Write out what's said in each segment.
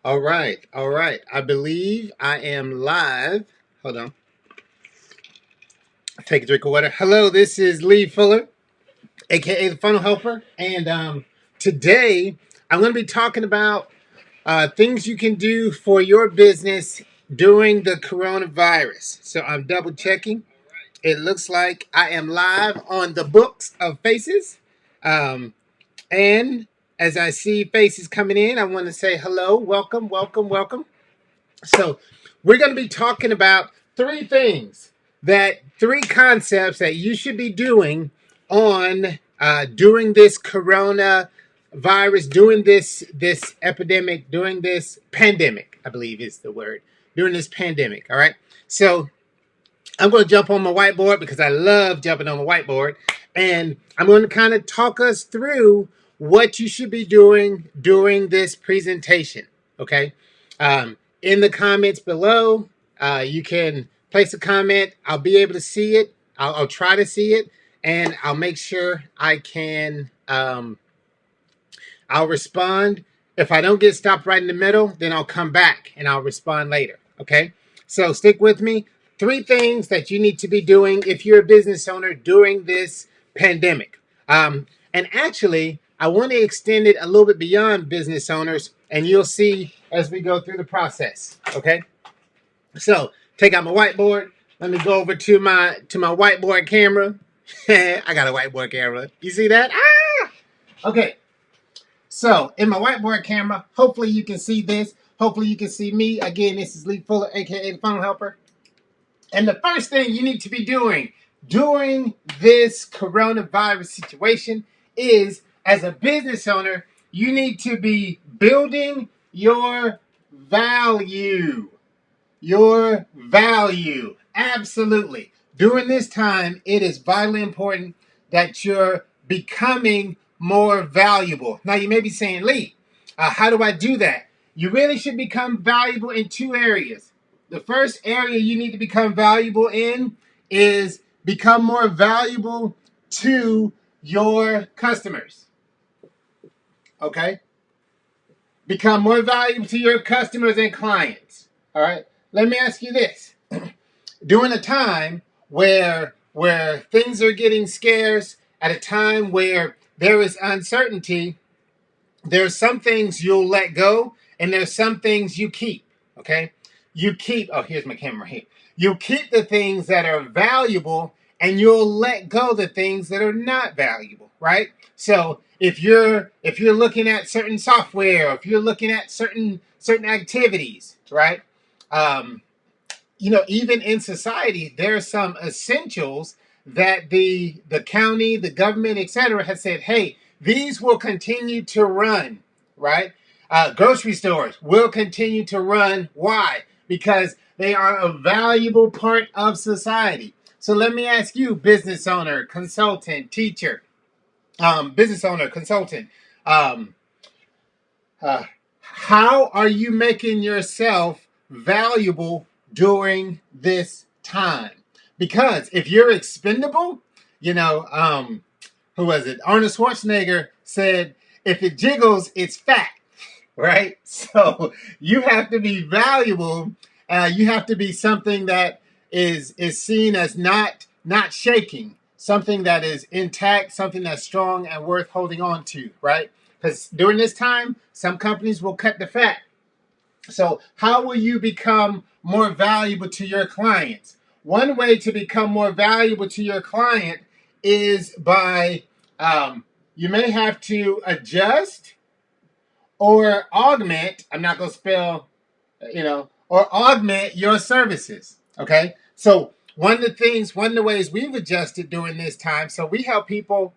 All right, all right. I believe I am live. Hold on. Take a drink of water. Hello, this is Lee Fuller, aka the Funnel Helper, and today I'm going to be talking about things you can do for your business during the coronavirus. So I'm double checking. It looks like I am live on the Books of Faces, and as I see faces coming in, I want to say hello, welcome, welcome, welcome. So, we're going to be talking about three concepts that you should be doing on during this corona virus, during this epidemic, during this pandemic, I believe is the word, during this pandemic. All right. So, I'm going to jump on my whiteboard because I love jumping on my whiteboard. And I'm going to kind of talk us through what you should be doing during this presentation. Okay. In the comments below, you can place a comment. I'll be able to see it. I'll try to see it. And I'll make sure I can, I'll respond. If I don't get stopped right in the middle, then I'll come back and I'll respond later. Okay. So stick with me. Three things that you need to be doing if you're a business owner during this pandemic. And actually, I want to extend it a little bit beyond business owners, and you'll see as we go through the process. Okay. So take out my whiteboard. Let me go over to my whiteboard camera. I got a whiteboard camera. You see that? Ah! Okay. So in my whiteboard camera, hopefully you can see this. Hopefully you can see me. Again, this is Lee Fuller, aka the Funnel Helper. And the first thing you need to be doing during this coronavirus situation is, as a business owner, you need to be building your value. Your value. Absolutely. During this time, it is vitally important that you're becoming more valuable. Now, you may be saying, Lee, how do I do that? You really should become valuable in two areas. The first area you need to become valuable in is become more valuable to your customers. Okay? Become more valuable to your customers and clients. All right? Let me ask you this. During a time where things are getting scarce, at a time where there is uncertainty, there's some things you'll let go and there's some things you keep. Okay? You keep, oh, here's my camera here. You keep the things that are valuable and you'll let go the things that are not valuable, right? So if you're looking at certain software, if you're looking at certain activities, right? Even in society, there are some essentials that the county, the government, etc., has said, hey, these will continue to run, right? Grocery stores will continue to run. Why? Because they are a valuable part of society. So let me ask you, business owner, consultant, teacher, business owner, consultant, um, how are you making yourself valuable during this time? Because if you're expendable, who was it? Arnold Schwarzenegger said, if it jiggles, it's fat, right? So you have to be valuable. You have to be something that is seen as not shaking, something that is intact, something that's strong and worth holding on to, right? Because during this time, some companies will cut the fat. So how will you become more valuable to your clients? One way to become more valuable to your client is by you may have to adjust or augment. I'm not going to spell, or augment your services. Okay. So one of the ways we've adjusted during this time, so we help people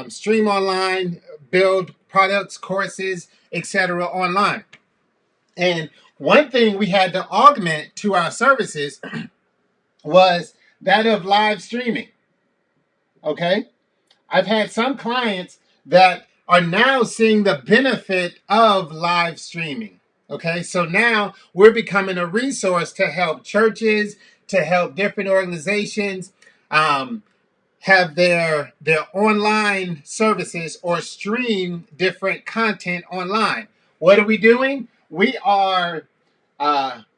stream online, build products, courses, etc. online. And one thing we had to augment to our services was that of live streaming. Okay. I've had some clients that are now seeing the benefit of live streaming. Okay. So now we're becoming a resource to help churches, to help different organizations have their online services or stream different content online. What are we doing? we are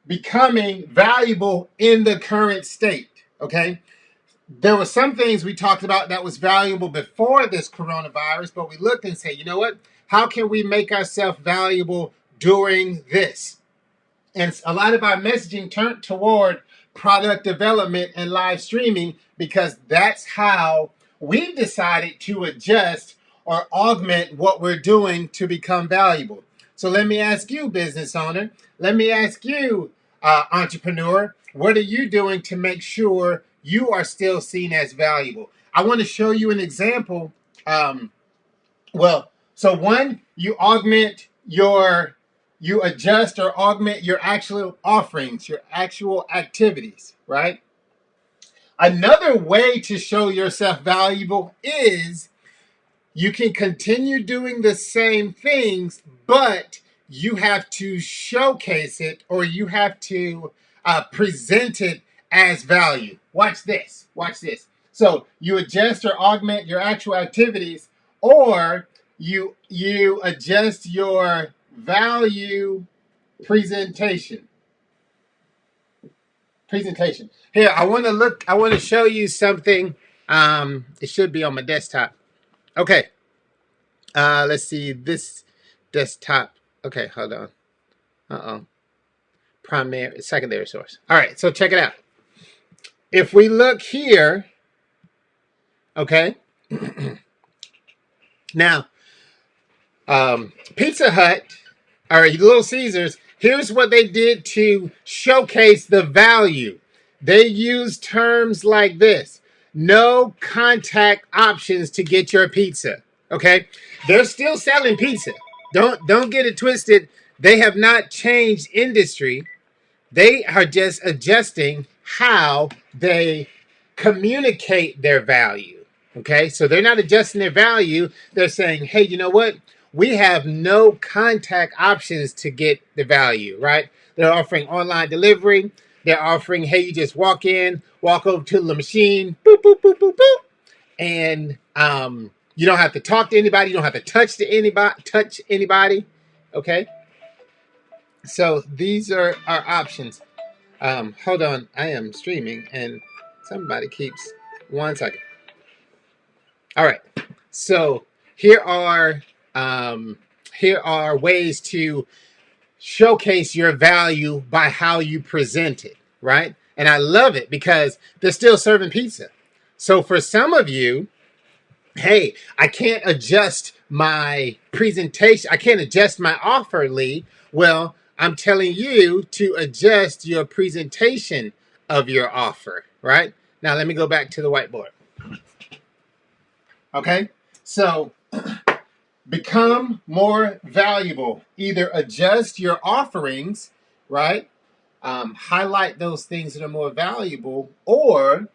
becoming valuable in the current state. Okay. There were some things we talked about that was valuable before this coronavirus, but we looked and said, you know what? How can we make ourselves valuable during this? And a lot of our messaging turned toward product development and live streaming because that's how we've decided to adjust or augment what we're doing to become valuable. So let me ask you, business owner, let me ask you, entrepreneur, what are you doing to make sure you are still seen as valuable? I want to show you an example. So one, you adjust or augment your actual offerings, your actual activities, right? Another way to show yourself valuable is you can continue doing the same things, but you have to showcase it or you have to present it as value. Watch this. Watch this. So you adjust or augment your actual activities, or you adjust your value presentation. Here, I want to show you something. It should be on my desktop. Okay. Let's see this desktop. Okay, hold on. Secondary source. All right, so check it out. If we look here, okay. Now, Pizza Hut or Little Caesars, here's what they did to showcase the value. They used terms like this: no contact options to get your pizza. Okay, they're still selling pizza. Don't get it twisted. They have not changed industry. They are just adjusting how they communicate their value. Okay, so they're not adjusting their value. They're saying, hey, you know what? We have no contact options to get the value, right? They're offering online delivery. They're offering, hey, you just walk over to the machine, boop, boop, boop, boop, boop, and you don't have to talk to anybody. You don't have to touch anybody. Okay, so these are our options. Hold on, I am streaming, and somebody keeps 1 second. All right, so here are ways to showcase your value by how you present it, right? And I love it because they're still serving pizza. So for some of you, hey, I can't adjust my presentation. I can't adjust my offer, Lee. Well, I'm telling you to adjust your presentation of your offer, right? Now, let me go back to the whiteboard. Okay, so become more valuable. Either adjust your offerings, right? Highlight those things that are more valuable, or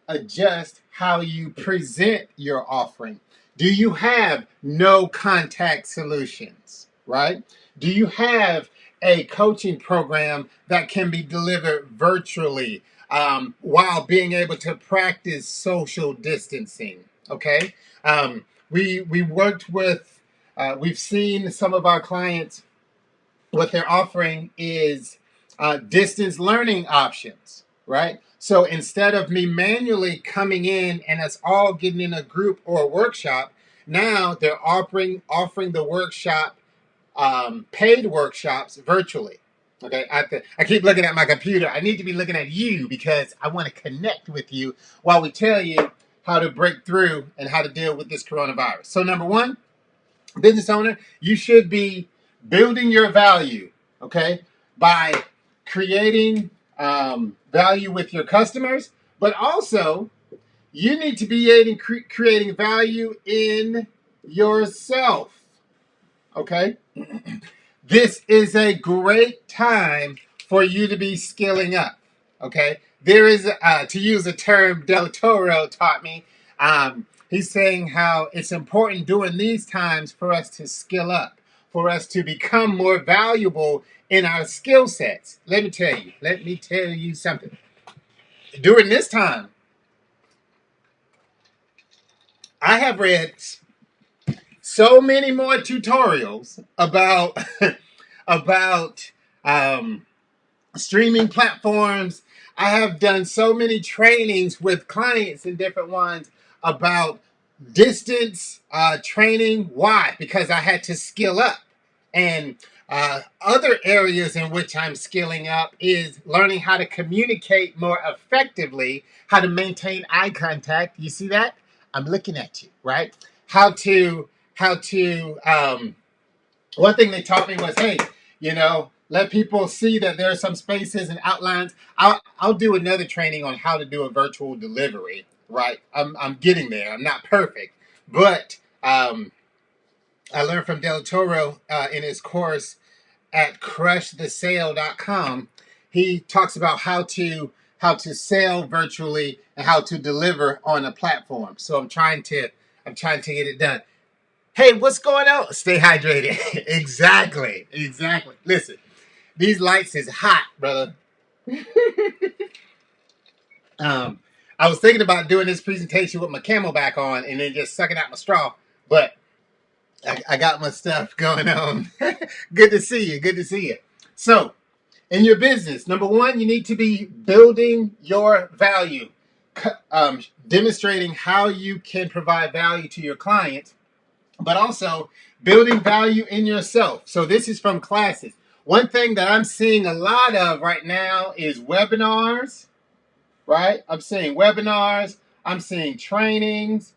adjust how you present your offering. Do you have no contact solutions, right? Do you have a coaching program that can be delivered virtually while being able to practice social distancing? Okay. We worked with, we've seen some of our clients, what they're offering is distance learning options, right? So instead of me manually coming in and us all getting in a group or a workshop, now they're offering the workshop, paid workshops virtually. Okay, I keep looking at my computer. I need to be looking at you because I want to connect with you while we tell you how to break through and how to deal with this coronavirus. So number one, business owner, you should be building your value, okay, by creating value with your customers, but also you need to be creating value in yourself, okay? This is a great time for you to be skilling up, okay? There is, to use a term Del Toro taught me, he's saying how it's important during these times for us to skill up, for us to become more valuable in our skill sets. Let me tell you something. During this time, I have read so many more tutorials about about streaming platforms. I have done so many trainings with clients and different ones about distance training. Why? Because I had to skill up. And other areas in which I'm skilling up is learning how to communicate more effectively, how to maintain eye contact. You see that? I'm looking at you, right? How to one thing they taught me was, hey, let people see that there are some spaces and outlines. I'll do another training on how to do a virtual delivery. Right, I'm getting there. I'm not perfect, but I learned from Del Toro in his course at crushthesale.com. He talks about how to sell virtually and how to deliver on a platform. So I'm trying to get it done. Hey, what's going on? Stay hydrated. Exactly. Listen, these lights is hot, brother. Um, I was thinking about doing this presentation with my Camelback on and then just sucking out my straw, but I got my stuff going on. Good to see you. Good to see you. So, in your business, number one, you need to be building your value, demonstrating how you can provide value to your clients, but also building value in yourself. So this is from classes. One thing that I'm seeing a lot of right now is webinars, right? I'm seeing webinars. I'm seeing trainings,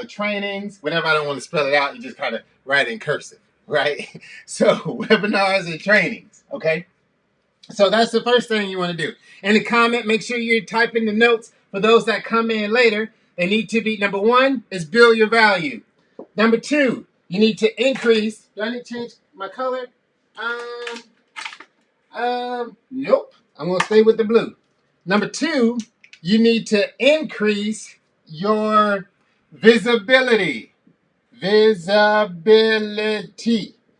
trainings. Whenever I don't want to spell it out, you just kind of write it in cursive, right? So webinars and trainings, okay? So that's the first thing you want to do. In the comment, make sure you're typing the notes for those that come in later. They need to be, number one, is build your value. Number two, you need to increase. Do I need to change my color? Nope. I'm going to stay with the blue. Number two, you need to increase your visibility. Visibility.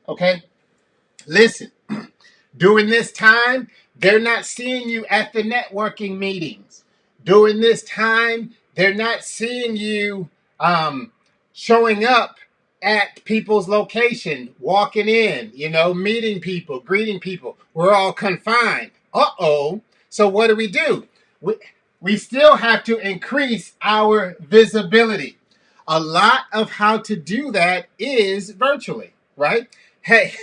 Okay? Listen, during this time, they're not seeing you at the networking meetings. During this time, they're not seeing you showing up at people's location, walking in, meeting people, greeting people. We're all confined. Uh-oh. So what do? We still have to increase our visibility. A lot of how to do that is virtually, right? Hey,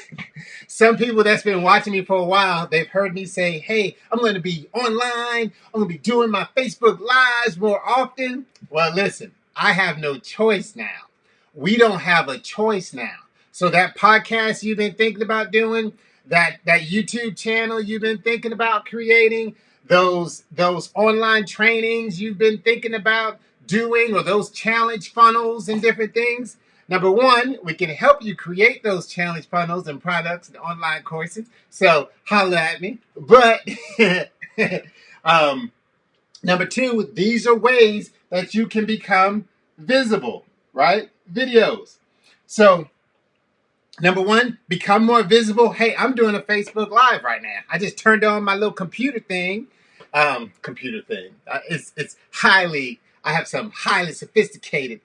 some people that's been watching me for a while, they've heard me say, hey, I'm going to be online. I'm going to be doing my Facebook Lives more often. Well, listen, I have no choice now. We don't have a choice now. So that podcast you've been thinking about doing, that YouTube channel you've been thinking about creating, those online trainings you've been thinking about doing, or those challenge funnels and different things. Number one, we can help you create those challenge funnels and products and online courses. So holla at me. But number two, these are ways that you can become visible, right? Videos. So number one, become more visible. Hey, I'm doing a Facebook Live right now. I just turned on my little computer thing. It's highly, I have some highly sophisticated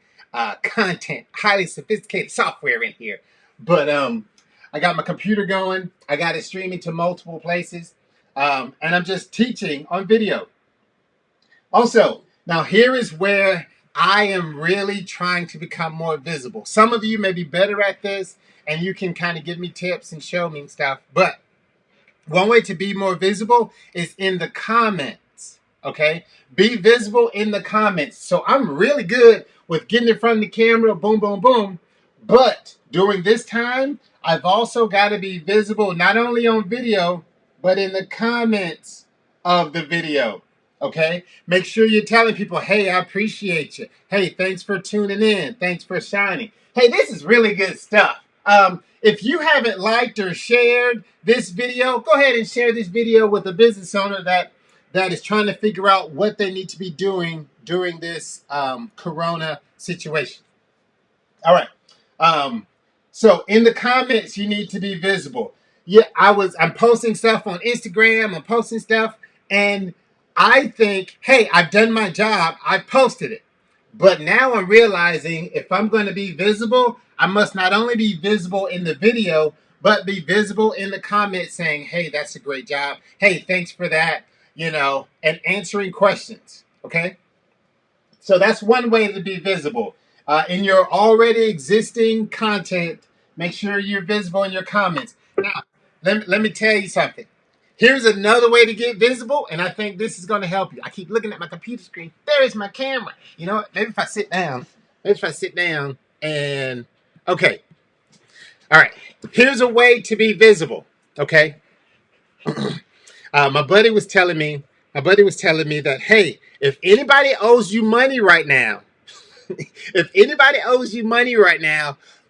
content, highly sophisticated software in here. But I got my computer going. I got it streaming to multiple places. And I'm just teaching on video. Also, now here is where I am really trying to become more visible. Some of you may be better at this, and you can kind of give me tips and show me stuff. But one way to be more visible is in the comments, okay? Be visible in the comments. So I'm really good with getting in front of the camera, boom, boom, boom. But during this time, I've also got to be visible not only on video, but in the comments of the video, okay? Make sure you're telling people, hey, I appreciate you. Hey, thanks for tuning in. Thanks for shining. Hey, this is really good stuff. If you haven't liked or shared this video, go ahead and share this video with a business owner that is trying to figure out what they need to be doing during this corona situation. All right. So in the comments, you need to be visible. Yeah, I'm posting stuff on Instagram. I'm posting stuff, and I think, hey, I've done my job. I posted it. But now I'm realizing if I'm going to be visible, I must not only be visible in the video, but be visible in the comments saying, hey, that's a great job. Hey, thanks for that, and answering questions. Okay. So that's one way to be visible. In your already existing content, make sure you're visible in your comments. Now, let me tell you something. Here's another way to get visible, and I think this is going to help you. I keep looking at my computer screen. There is my camera. You know what? Maybe if I sit down and, okay. All right. Here's a way to be visible, okay? My buddy was telling me that, hey, if anybody owes you money right now,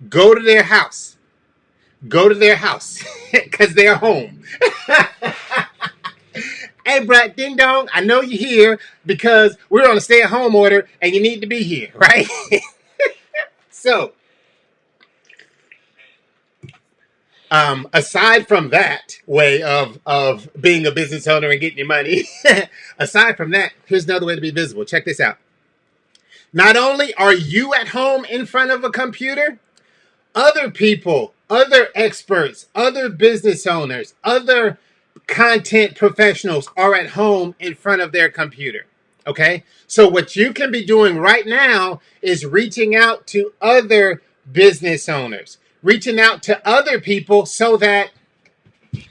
go to their house. Go to their house because they're home. Hey, Brad Ding Dong, I know you're here because we're on a stay-at-home order and you need to be here, right? So, aside from that way of being a business owner and getting your money, aside from that, here's another way to be visible. Check this out. Not only are you at home in front of a computer, other people, other experts, other business owners, other content professionals are at home in front of their computer. Okay? So what you can be doing right now is reaching out to other business owners, reaching out to other people so that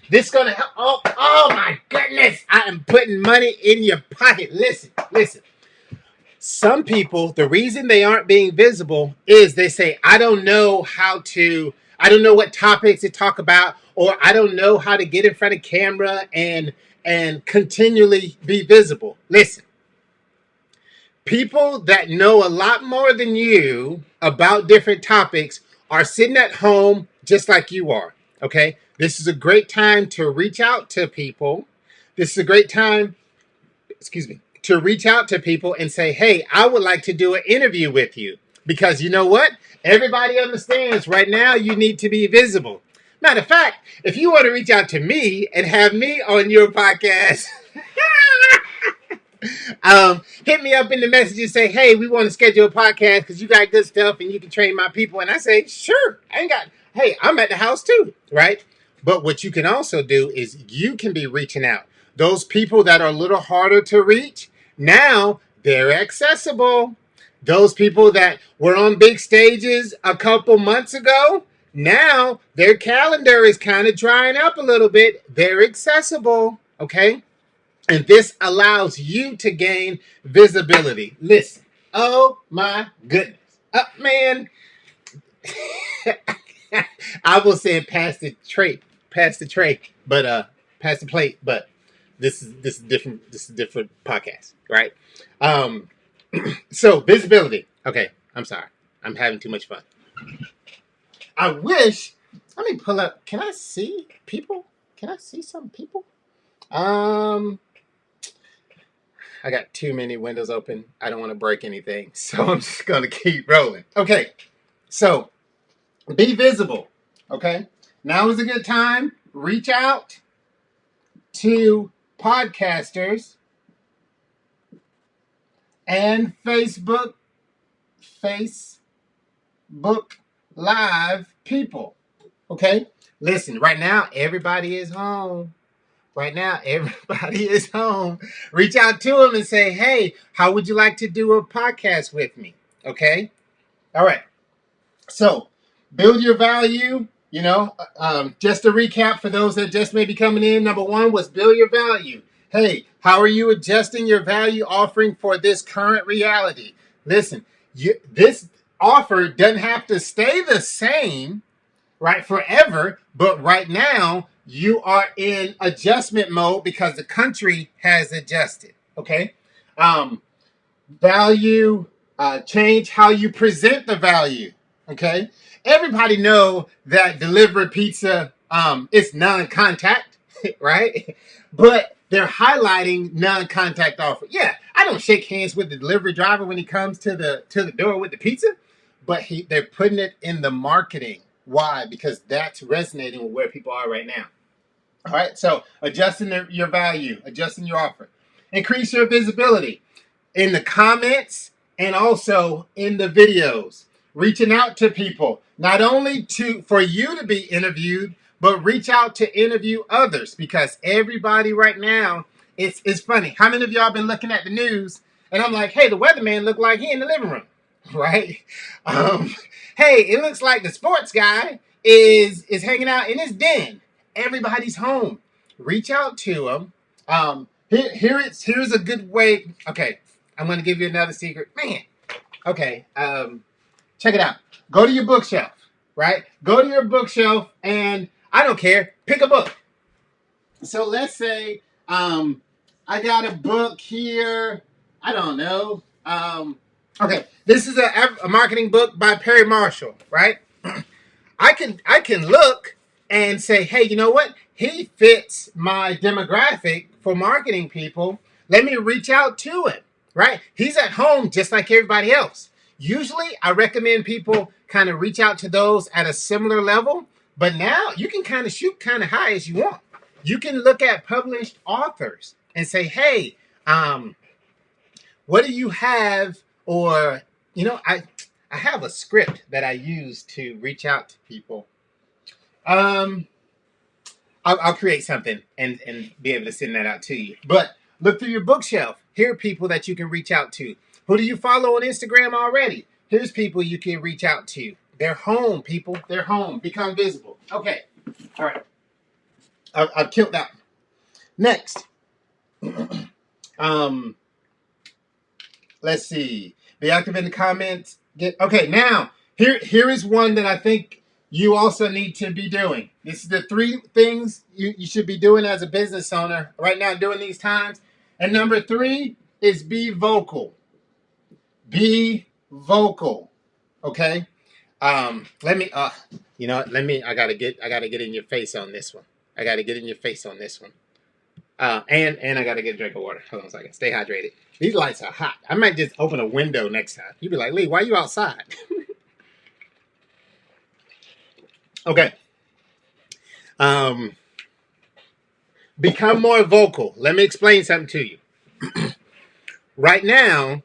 this is going to help. Oh my goodness. I am putting money in your pocket. Listen. Some people, the reason they aren't being visible is they say, I don't know what topics to talk about, or I don't know how to get in front of camera and continually be visible. Listen, people that know a lot more than you about different topics are sitting at home just like you are. Okay. This is a great time to reach out to people. This is a great time, to reach out to people and say, hey, I would like to do an interview with you. Because you know what? Everybody understands right now you need to be visible. Matter of fact, if you want to reach out to me and have me on your podcast, hit me up in the messages and say, hey, we want to schedule a podcast because you got good stuff and you can train my people. And I say, sure, hey, I'm at the house too, right? But what you can also do is you can be reaching out. Those people that are a little harder to reach, now they're accessible. Those people that were on big stages a couple months ago, now their calendar is kind of drying up a little bit. They're accessible, okay? And this allows you to gain visibility. Listen, oh my goodness. Man, I will say pass the plate, but this is different. This is a different podcast, right? So visibility. Okay, I'm sorry. I'm having too much fun. I wish. Let me pull up. Can I see people? Can I see some people? I got too many windows open. I don't want to break anything, so I'm just gonna keep rolling. Okay, so be visible. Okay, now is a good time. Reach out to podcasters and Facebook Live people. Okay? Listen, right now, everybody is home. Reach out to them and say, hey, how would you like to do a podcast with me? Okay? All right. So, build your value. Just to recap for those that just may be coming in, number one was build your value. Hey, how are you adjusting your value offering for this current reality? Listen, this offer doesn't have to stay the same, right, forever, but right now you are in adjustment mode because the country has adjusted, okay? Value, change how you present the value, okay? Everybody know that delivery pizza is non-contact, right? But they're highlighting non-contact offer. Yeah, I don't shake hands with the delivery driver when he comes to the door with the pizza, but they're putting it in the marketing. Why? Because that's resonating with where people are right now. All right, so adjusting your value, adjusting your offer. Increase your visibility in the comments and also in the videos. Reaching out to people, not only for you to be interviewed, but reach out to interview others, because everybody right now, it's funny. How many of y'all been looking at the news and I'm like, hey, the weatherman looked like he in the living room, right? Um, hey, it looks like the sports guy is hanging out in his den. Everybody's home. Reach out to them. Here's a good way. Okay, I'm going to give you another secret, man. Okay, check it out. Go to your bookshelf, right? Go to your bookshelf, and I don't care. Pick a book. So let's say I got a book here. I don't know. Okay, this is a marketing book by Perry Marshall, right? I can look and say, hey, you know what? He fits my demographic for marketing people. Let me reach out to him, right? He's at home just like everybody else. Usually, I recommend people kind of reach out to those at a similar level, but now you can kind of shoot kind of high as you want. You can look at published authors and say, hey, what do you have? Or, I have a script that I use to reach out to people. I'll create something and be able to send that out to you. But look through your bookshelf. Here are people that you can reach out to. Who do you follow on Instagram already? Here's people you can reach out to. They're home, people. They're home. Become visible. Okay. All right. I've killed that one. Next. Let's see. Be active in the comments. Okay, now, here is one that I think you also need to be doing. This is the 3 things you should be doing as a business owner right now during these times. And number 3 is be vocal. Be vocal. Okay? I gotta get in your face on this one. I gotta get in your face on this one. And I gotta get a drink of water. Hold on a second. Stay hydrated. These lights are hot. I might just open a window next time. You'd be like, Lee, why are you outside? Okay. Become more vocal. Let me explain something to you. Right now,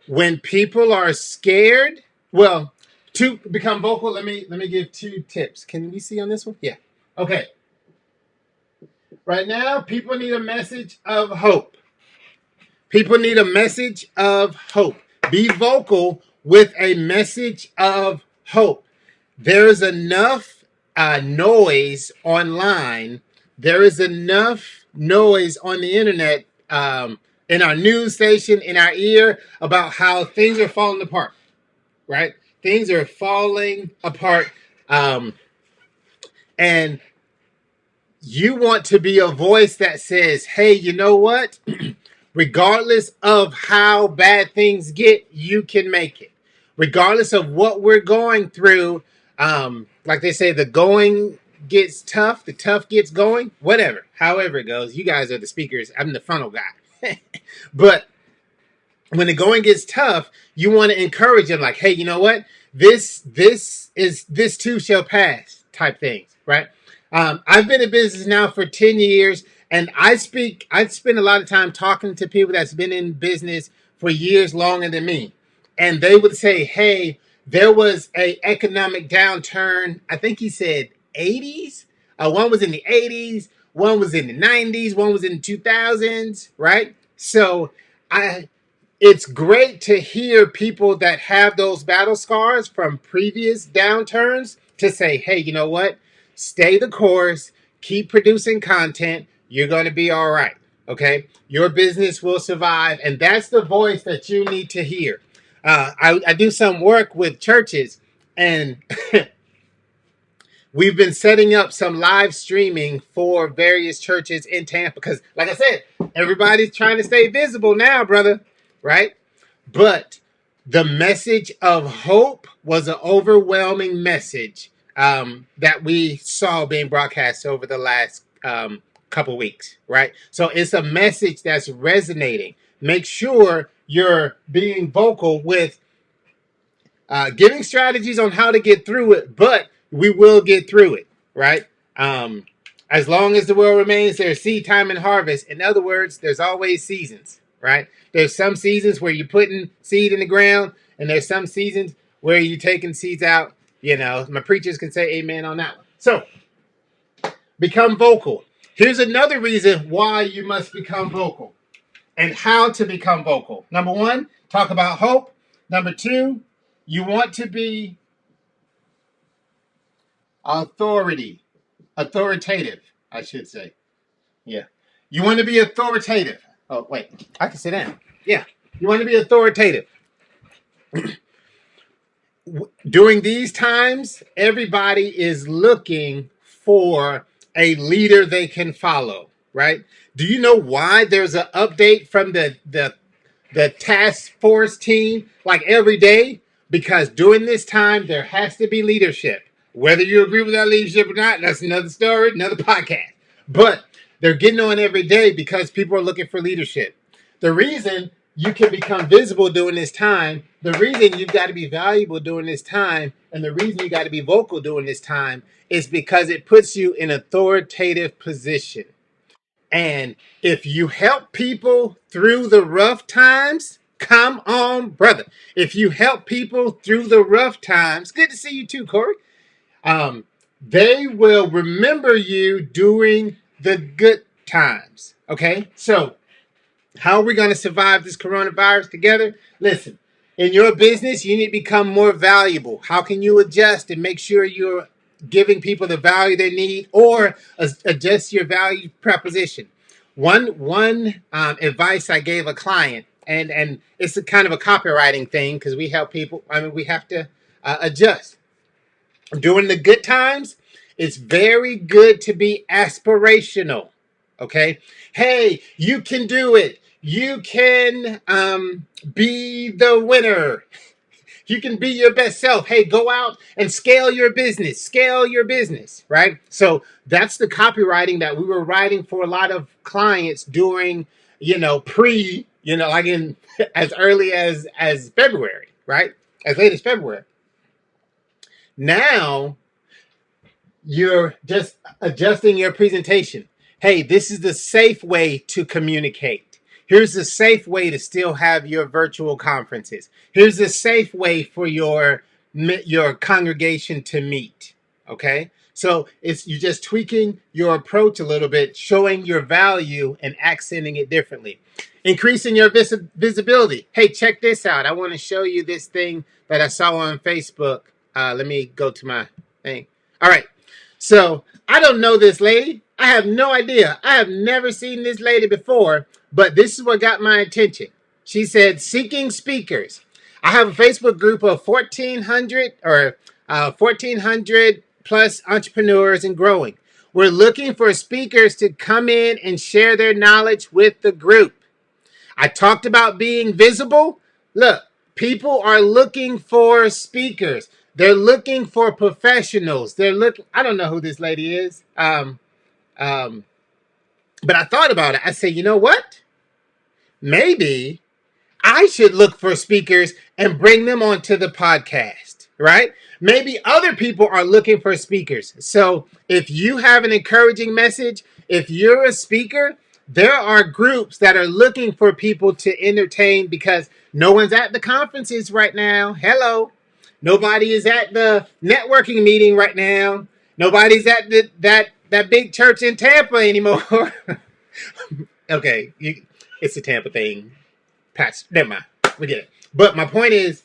when people are scared, well, to become vocal, let me give 2 tips. Can we see on this one? Yeah. Okay. Right now, people need a message of hope. People need a message of hope. Be vocal with a message of hope. There's enough noise online. There is enough noise on the internet, in our news station, in our ear, about how things are falling apart, right? Things are falling apart. And you want to be a voice that says, hey, you know what? Regardless of how bad things get, you can make it. Regardless of what we're going through, like they say, the going gets tough, the tough gets going, whatever. However it goes, you guys are the speakers. I'm the funnel guy. But when the going gets tough, you want to encourage them like, hey, you know what? This too shall pass type things, right? I've been in business now for 10 years. And I spend a lot of time talking to people that's been in business for years longer than me. And they would say, hey, there was a economic downturn. I think he said 80s. One was in the 80s. One was in the 90s. One was in the 2000s, right? So it's great to hear people that have those battle scars from previous downturns to say, hey, you know what? Stay the course. Keep producing content. You're going to be all right, okay? Your business will survive, and that's the voice that you need to hear. I do some work with churches, and we've been setting up some live streaming for various churches in Tampa because, like I said, everybody's trying to stay visible now, brother, right? But the message of hope was an overwhelming message that we saw being broadcast over the last couple weeks, right? So it's a message that's resonating. Make sure you're being vocal with giving strategies on how to get through it, but we will get through it, right? As long as the world remains, there's seed time and harvest. In other words, there's always seasons, right? There's some seasons where you're putting seed in the ground, and there's some seasons where you're taking seeds out. You know, my preachers can say amen on that one. So Become vocal. Here's another reason why you must become vocal and how to become vocal. Number one, talk about hope. Number two, you want to be authoritative, I should say. Yeah. You want to be authoritative. Oh, wait, I can sit down. Yeah. You want to be authoritative. During these times, everybody is looking for a leader they can follow, right? Do you know why there's an update from the task force team like every day? Because during this time, there has to be leadership. Whether you agree with that leadership or not, that's another story, another podcast. But they're getting on every day because people are looking for leadership. The reason you can become visible during this time, the reason you've got to be valuable during this time, and the reason you got to be vocal during this time is because it puts you in authoritative position. And if you help people through the rough times, come on, brother. If you help people through the rough times, good to see you too, Corey. They will remember you during the good times. Okay, so how are we going to survive this coronavirus together? Listen, in your business, you need to become more valuable. How can you adjust and make sure you're giving people the value they need, or adjust your value proposition? One advice I gave a client, and it's a kind of a copywriting thing because we help people. I mean, we have to adjust. During the good times, it's very good to be aspirational. Okay. Hey, you can do it. You can be the winner. You can be your best self. Hey, go out and scale your business. Scale your business, right? So that's the copywriting that we were writing for a lot of clients during, like in as early as February, right? As late as February. Now you're just adjusting your presentation. Hey, this is the safe way to communicate. Here's the safe way to still have your virtual conferences. Here's the safe way for your congregation to meet. Okay? So you're just tweaking your approach a little bit, showing your value and accenting it differently. Increasing your visibility. Hey, check this out. I want to show you this thing that I saw on Facebook. Let me go to my thing. All right. So I don't know this lady. I have no idea. I have never seen this lady before, but this is what got my attention. She said, seeking speakers. I have a Facebook group of 1,400 plus entrepreneurs and growing. We're looking for speakers to come in and share their knowledge with the group. I talked about being visible. Look, people are looking for speakers. They're looking for professionals. I don't know who this lady is. But I thought about it. I said, you know what? Maybe I should look for speakers and bring them onto the podcast, right? Maybe other people are looking for speakers. So if you have an encouraging message, if you're a speaker, there are groups that are looking for people to entertain because no one's at the conferences right now. Hello. Nobody is at the networking meeting right now. Nobody's at that big church in Tampa anymore. Okay, it's a Tampa thing. Never mind. We get it. But my point is,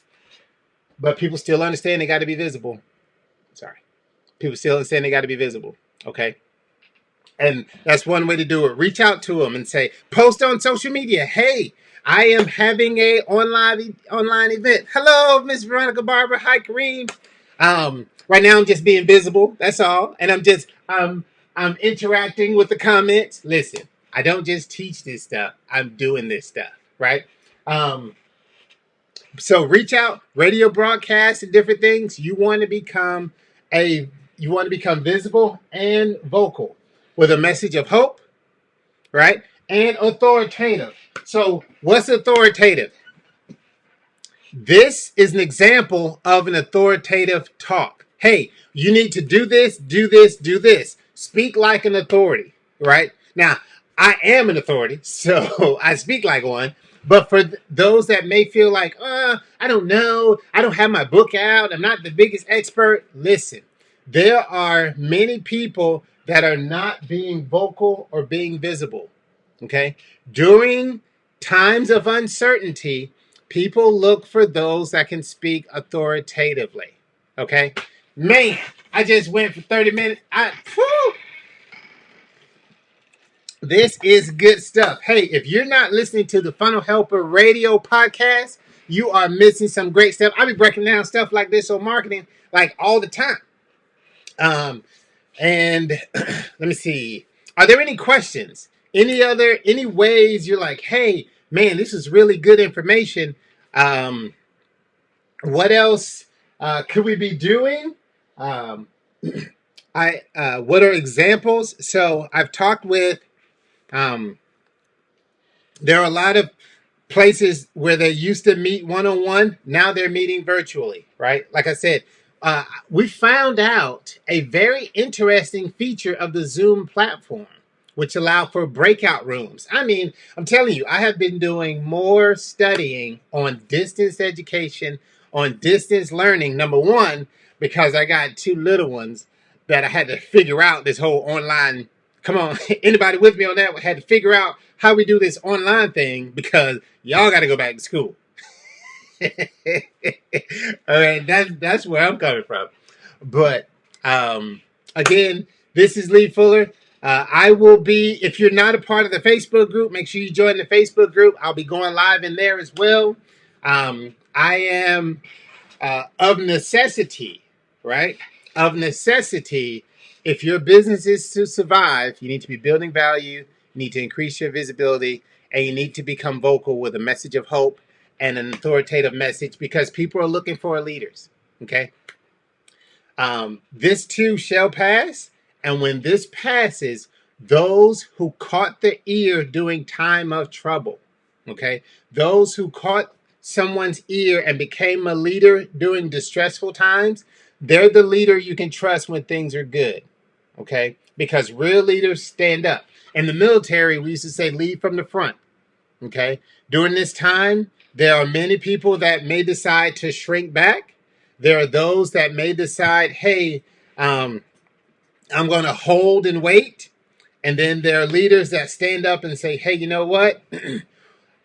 but people still understand they got to be visible. Sorry. People still understand they got to be visible. Okay? And that's one way to do it. Reach out to them and say, post on social media. Hey, I am having a online event. Hello, Miss Veronica Barber. Hi, Kareem. Right now I'm just being visible. That's all. And I'm interacting with the comments. Listen, I don't just teach this stuff. I'm doing this stuff, right? So reach out, radio broadcasts and different things. You want to become visible and vocal with a message of hope, right? And authoritative. So what's authoritative? This is an example of an authoritative talk. Hey, you need to do this, do this, do this. Speak like an authority, right? Now, I am an authority, so I speak like one. But for those that may feel like, I don't know, I don't have my book out, I'm not the biggest expert, listen. There are many people that are not being vocal or being visible. Okay? During times of uncertainty, people look for those that can speak authoritatively. Okay? Man, I just went for 30 minutes. This is good stuff. Hey, if you're not listening to the Funnel Helper radio podcast, you are missing some great stuff. I be breaking down stuff like this on marketing like all the time. And let me see. Are there any questions? Any ways you're like, hey, man, this is really good information. What else could we be doing? Um, what are examples? So I've talked with um, there are a lot of places where they used to meet one-on-one. Now they're meeting virtually, right? Like I said, we found out a very interesting feature of the Zoom platform, which allow for breakout rooms. I mean, I'm telling you, I have been doing more studying on distance education, on distance learning. Number one, because I got two little ones that I had to figure out this whole online. Come on, anybody with me on that? We had to figure out how we do this online thing because y'all got to go back to school. All right, that's where I'm coming from. But again, this is Lee Fuller. I will be, if you're not a part of the Facebook group, make sure you join the Facebook group. I'll be going live in there as well. I am of necessity, right? Of necessity, if your business is to survive, you need to be building value, you need to increase your visibility, and you need to become vocal with a message of hope and an authoritative message because people are looking for leaders. Okay? This too shall pass, and when this passes, those who caught the ear during time of trouble, okay, those who caught someone's ear and became a leader during distressful times, they're the leader you can trust when things are good, okay, because real leaders stand up. In the military, we used to say lead from the front, okay. During this time, there are many people that may decide to shrink back. There are those that may decide, hey, I'm going to hold and wait. And then there are leaders that stand up and say, hey, you know what?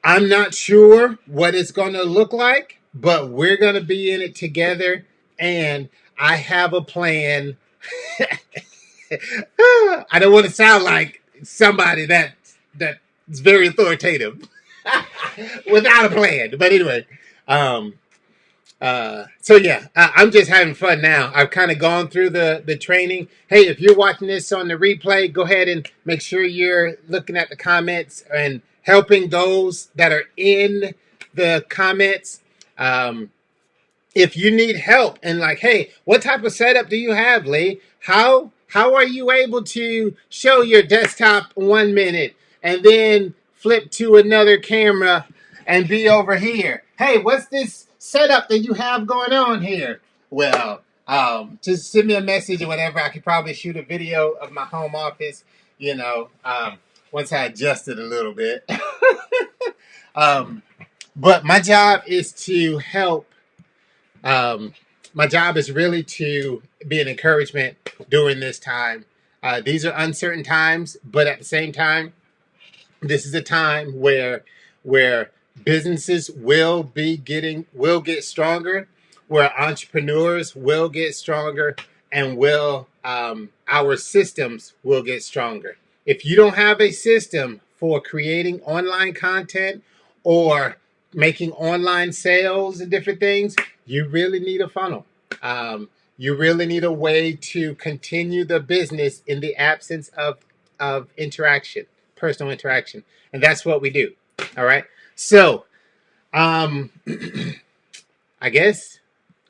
I'm not sure what it's going to look like, but we're going to be in it together. And I have a plan. I don't want to sound like somebody that's very authoritative without a plan. But anyway, so yeah, I'm just having fun now. I've kind of gone through the training. Hey, if you're watching this on the replay, go ahead and make sure you're looking at the comments and helping those that are in the comments. If you need help and like, hey, what type of setup do you have, Lee? How are you able to show your desktop 1 minute and then flip to another camera and be over here? Hey, what's this setup that you have going on here? Well, just send me a message or whatever. I could probably shoot a video of my home office, once I adjust it a little bit. But my job is to help. My job is really to be an encouragement during this time. These are uncertain times, but at the same time, this is a time where businesses will get stronger, where entrepreneurs will get stronger, and our systems will get stronger. If you don't have a system for creating online content or making online sales and different things, you really need a funnel. You really need a way to continue the business in the absence of interaction, personal interaction. And that's what we do. All right. So, I guess,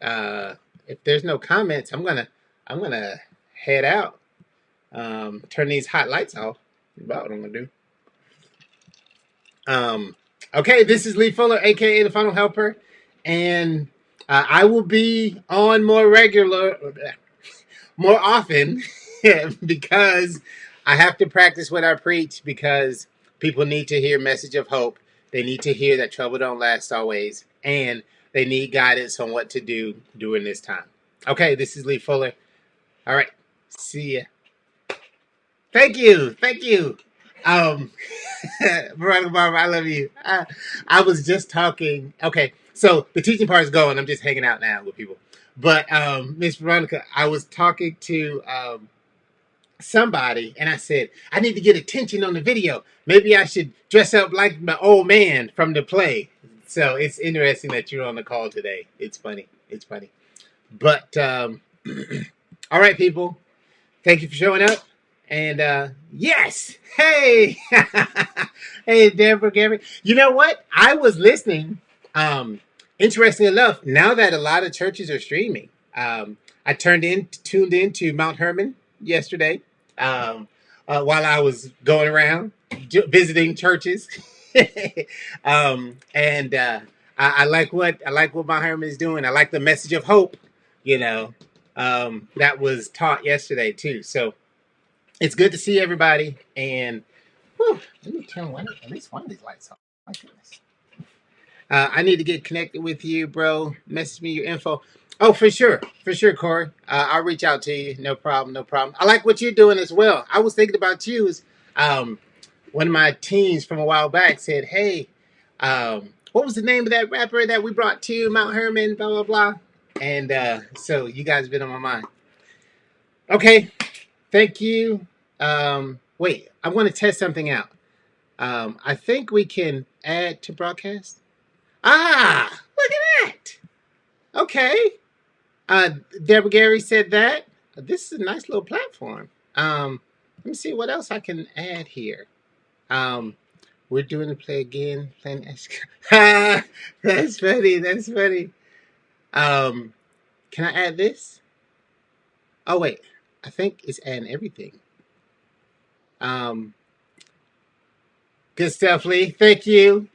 if there's no comments, I'm going to head out, turn these hot lights off. That's about what I'm going to do. Okay. This is Lee Fuller, AKA the Funnel Helper. And, I will be on more often because I have to practice what I preach because people need to hear message of hope. They need to hear that trouble don't last always. And they need guidance on what to do during this time. Okay, this is Lee Fuller. All right, see ya. Thank you. Thank you. Um, Veronica Barber, I love you. I was just talking. Okay, so the teaching part is going. I'm just hanging out now with people. But Miss Veronica, I was talking to somebody, and I said I need to get attention on the video. Maybe I should dress up like my old man from the play. So it's interesting that you're on the call today. It's funny. It's funny. But all right, people. Thank you for showing up. And yes, hey, hey, Deborah, Gary. You know what? I was listening. Um, Interesting enough, now that a lot of churches are streaming, I tuned in to Mount Hermon yesterday while I was going around visiting churches, and I like what Mount Hermon is doing. I like the message of hope. You know, that was taught yesterday too. So it's good to see everybody. And whew, let me turn at least one of these lights off. My goodness. I need to get connected with you, bro. Message me your info. Oh, for sure, Corey. I'll reach out to you. No problem, no problem. I like what you're doing as well. I was thinking about you. Um, One of my teens from a while back said, "Hey, what was the name of that rapper that we brought to Mount Hermon? Blah blah blah." And so you guys have been on my mind. Okay, thank you. Wait, I want to test something out. I think we can add to broadcast. Ah, look at that. Okay. Deborah Gary said that. This is a nice little platform. Let me see what else I can add here. Um, we're doing the play again. Playing That's funny. That's funny. Um, can I add this? Oh wait, I think it's adding everything. Um, Good stuff, Lee. Thank you.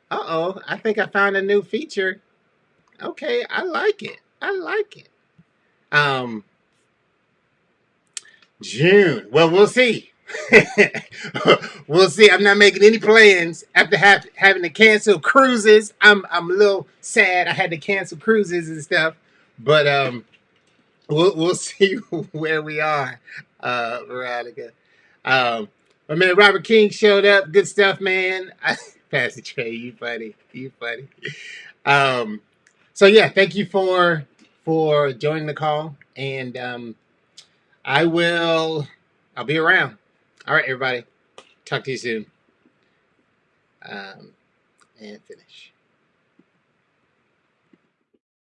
Uh-oh, I think I found a new feature. Okay, I like it. I like it. Um, June. Well, we'll see. We'll see. I'm not making any plans after having to cancel cruises. I'm a little sad. I had to cancel cruises and stuff, but we'll see where we are, Veronica. My man Robert King showed up. Good stuff, man. Pastor Trey, you funny. You funny. Um, so yeah, thank you for joining the call, and I will. I'll be around. All right, everybody. Talk to you soon. And finish.